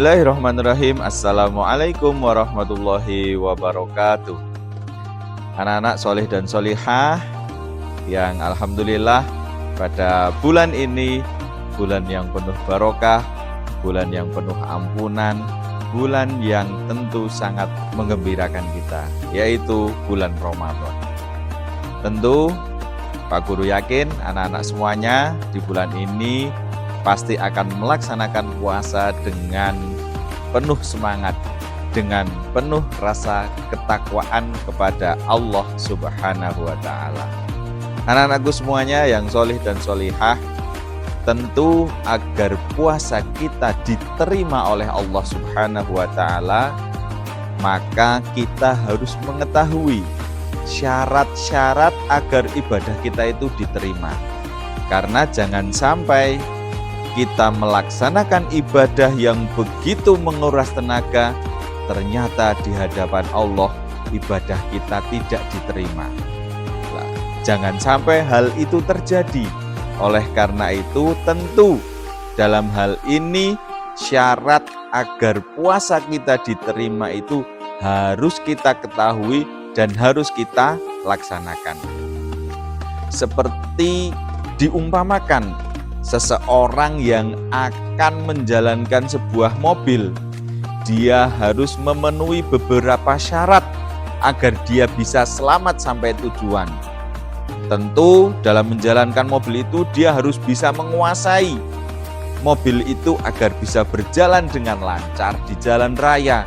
Bismillahirrahmanirrahim. Assalamualaikum warahmatullahi wabarakatuh. Anak-anak soleh dan solihah yang alhamdulillah pada bulan ini, bulan yang penuh barokah, bulan yang penuh ampunan, bulan yang tentu sangat menggembirakan kita, yaitu bulan Ramadan. Tentu Pak Guru yakin anak-anak semuanya di bulan ini pasti akan melaksanakan puasa dengan penuh semangat, dengan penuh rasa ketakwaan kepada Allah Subhanahu wa Ta'ala. Anak-anakku semuanya yang solih dan solihah, tentu agar puasa kita diterima oleh Allah Subhanahu wa Ta'ala, maka kita harus mengetahui syarat-syarat agar ibadah kita itu diterima. Karena jangan sampai kita melaksanakan ibadah yang begitu menguras tenaga, ternyata di hadapan Allah ibadah kita tidak diterima. Nah, jangan sampai hal itu terjadi. Oleh karena itu tentu dalam hal ini syarat agar puasa kita diterima itu harus kita ketahui dan harus kita laksanakan. Seperti diumpamakan seseorang yang akan menjalankan sebuah mobil, dia harus memenuhi beberapa syarat agar dia bisa selamat sampai tujuan. Tentu dalam menjalankan mobil itu dia harus bisa menguasai mobil itu agar bisa berjalan dengan lancar di jalan raya,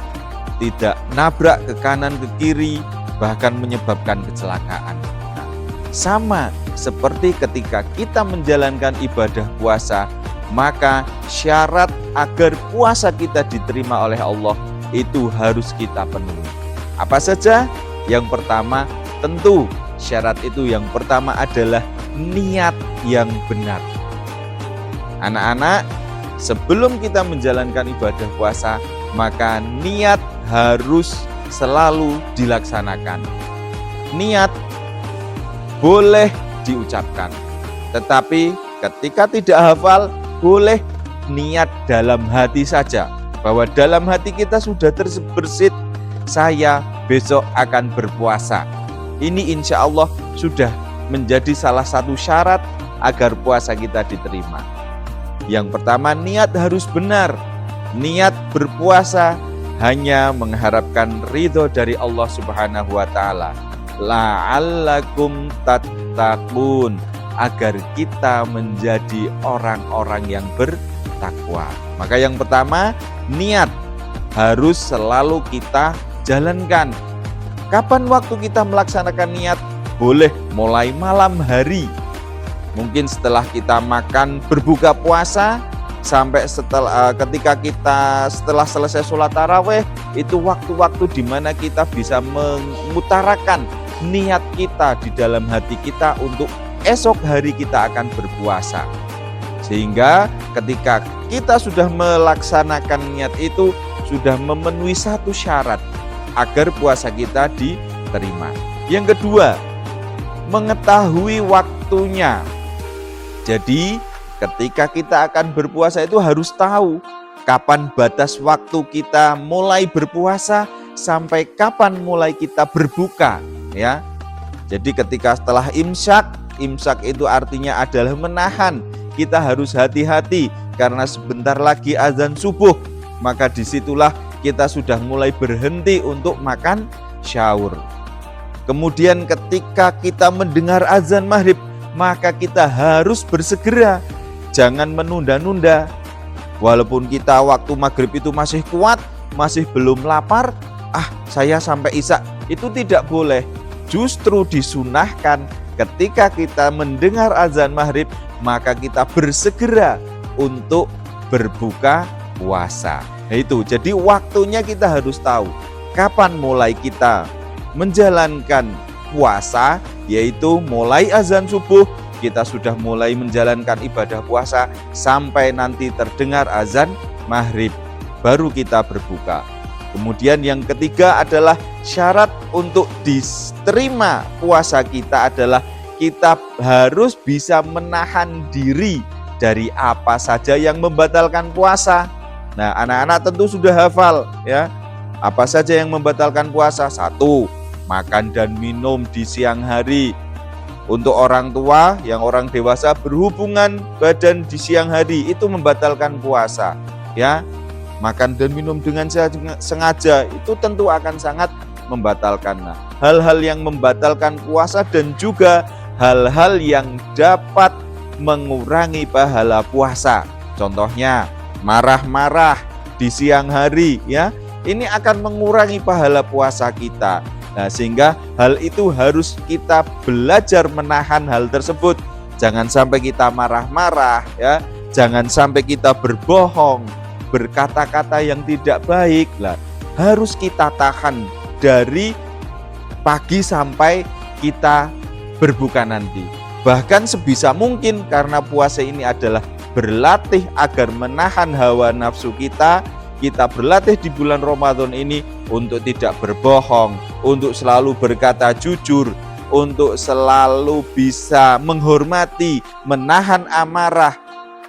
tidak nabrak ke kanan ke kiri, bahkan menyebabkan kecelakaan. Nah, sama seperti ketika kita menjalankan ibadah puasa, maka syarat agar puasa kita diterima oleh Allah itu harus kita penuhi. Apa saja? Yang pertama, tentu syarat itu yang pertama adalah niat yang benar. Anak-anak, sebelum kita menjalankan ibadah puasa, maka niat harus selalu dilaksanakan. Niat boleh diucapkan, tetapi ketika tidak hafal, boleh niat dalam hati saja, bahwa dalam hati kita sudah terbersit, saya besok akan berpuasa. Ini insya Allah sudah menjadi salah satu syarat agar puasa kita diterima. Yang pertama, niat harus benar. Niat berpuasa hanya mengharapkan ridho dari Allah Subhanahu wa Ta'ala. La'allakum tattaqun, agar kita menjadi orang-orang yang bertakwa. Maka yang pertama, niat harus selalu kita jalankan. Kapan waktu kita melaksanakan niat? Boleh mulai malam hari. Mungkin setelah kita makan berbuka puasa, sampai ketika kita setelah selesai sholat taraweh, itu waktu-waktu di mana kita bisa mengutarakan niat kita di dalam hati kita untuk esok hari kita akan berpuasa. Sehingga ketika kita sudah melaksanakan niat itu, sudah memenuhi satu syarat agar puasa kita diterima. Yang kedua, mengetahui waktunya. Jadi ketika kita akan berpuasa itu harus tahu kapan batas waktu kita mulai berpuasa sampai kapan mulai kita berbuka, ya. Jadi ketika setelah imsak itu artinya adalah menahan. Kita harus hati-hati karena sebentar lagi azan subuh, maka disitulah kita sudah mulai berhenti untuk makan sahur. Kemudian ketika kita mendengar azan maghrib, maka kita harus bersegera. Jangan menunda-nunda. Walaupun kita waktu maghrib itu masih kuat, masih belum lapar, saya sampai isya, itu tidak boleh. Justru disunahkan ketika kita mendengar azan maghrib, maka kita bersegera untuk berbuka puasa. Nah itu, jadi waktunya kita harus tahu kapan mulai kita menjalankan puasa, yaitu mulai azan subuh kita sudah mulai menjalankan ibadah puasa sampai nanti terdengar azan maghrib, baru kita berbuka. Kemudian yang ketiga adalah syarat untuk diterima puasa kita adalah kita harus bisa menahan diri dari apa saja yang membatalkan puasa. Nah, anak-anak tentu sudah hafal ya. Apa saja yang membatalkan puasa? 1, makan dan minum di siang hari. Untuk orang tua, yang orang dewasa berhubungan badan di siang hari itu membatalkan puasa ya. Makan dan minum dengan sengaja itu tentu akan sangat membatalkan. Nah, hal-hal yang membatalkan puasa dan juga hal-hal yang dapat mengurangi pahala puasa. Contohnya marah-marah di siang hari ya. Ini akan mengurangi pahala puasa kita. Nah, sehingga hal itu harus kita belajar menahan hal tersebut. Jangan sampai kita marah-marah ya. Jangan sampai kita berbohong, berkata-kata yang tidak baik lah. Harus kita tahan dari pagi sampai kita berbuka nanti. Bahkan sebisa mungkin, karena puasa ini adalah berlatih agar menahan hawa nafsu kita berlatih di bulan Ramadan ini untuk tidak berbohong, untuk selalu berkata jujur, untuk selalu bisa menghormati, menahan amarah.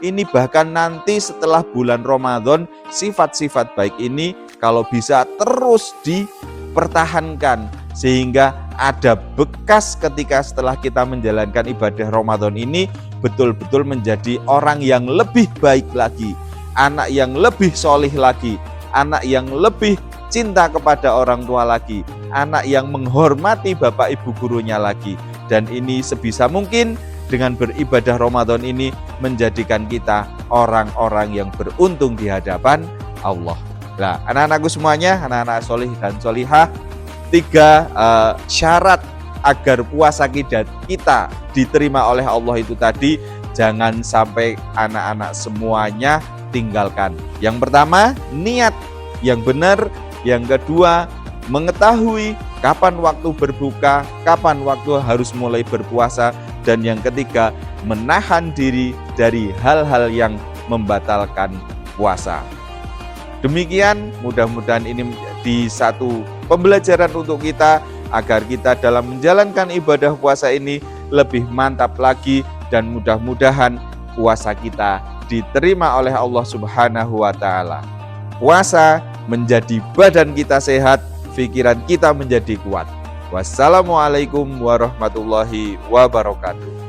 Ini bahkan nanti setelah bulan Ramadan, sifat-sifat baik ini kalau bisa terus dipertahankan, sehingga ada bekas ketika setelah kita menjalankan ibadah Ramadan ini betul-betul menjadi orang yang lebih baik lagi, anak yang lebih solih lagi, anak yang lebih cinta kepada orang tua lagi, anak yang menghormati bapak ibu gurunya lagi. Dan ini sebisa mungkin dengan beribadah Ramadan ini menjadikan kita orang-orang yang beruntung di hadapan Allah. Nah, anak-anakku semuanya, anak-anak solih dan solihah, 3 syarat agar puasa kita diterima oleh Allah itu tadi, jangan sampai anak-anak semuanya tinggalkan. Yang pertama, niat yang benar. Yang kedua, mengetahui kapan waktu berbuka, kapan waktu harus mulai berpuasa. Dan yang ketiga, menahan diri dari hal-hal yang membatalkan puasa. Demikian, mudah-mudahan ini menjadi satu pembelajaran untuk kita agar kita dalam menjalankan ibadah puasa ini lebih mantap lagi, dan mudah-mudahan puasa kita diterima oleh Allah Subhanahu wa Ta'ala. Puasa menjadi badan kita sehat, pikiran kita menjadi kuat. Wassalamualaikum warahmatullahi wabarakatuh.